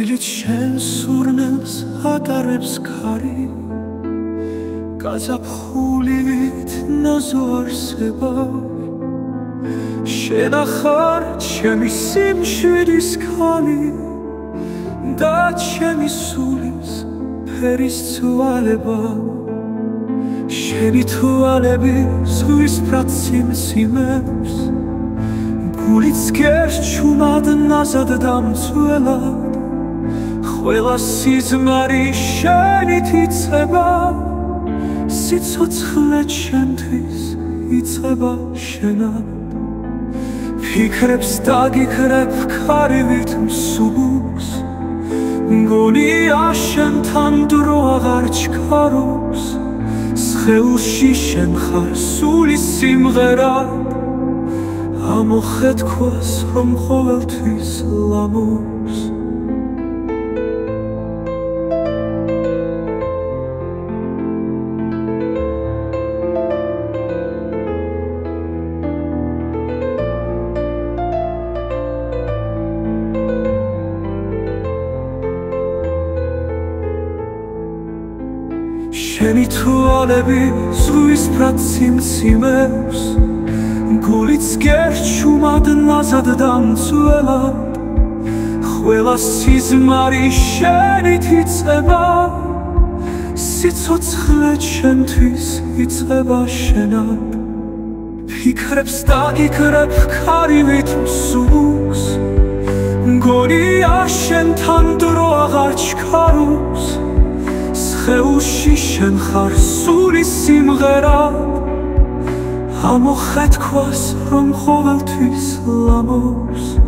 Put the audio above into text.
დილით შენ სურნელს ატარებს ქარი, გაზაფხულივით ნაზო არსება. შენ ახარ ჩემი სიმშვიდის ქალი და ჩემი სულის ფერის ცვალება. შენი თვალები ზღვის პრაციმციმებს, გულიც გერჩუმად ნაზად დამცველად. ყველა სიზმარი შენით იწყება, სიცოცხლე ჩემთვის იწყება შენად. ფიქრებს დაგიქრებ ქარივით მსუბუქს, მგონია შენთან დრო აღარ ჩქარობს. სხეულში შენ ხარ სულის სიმღერად, ამოხეთქვას რომ ყოველთვის ლამობს. შენი თვალები ზღვის პრაციმციმებს, გულიც გერჩუმად ნაზად დამცველად. ყველა სიზმარი შენით იწყება, სიცოცხლე ჩემთვის იწყება შენად. ფიქრებს დაგიქრებ ქარივით მსუბუქს, მგონია შენთან დრო აღარ ჩქარობს. სხეულში შენ ხარ სულის სიმღერად, ამოხეთქვას რომ ყოველთვის ლამობს.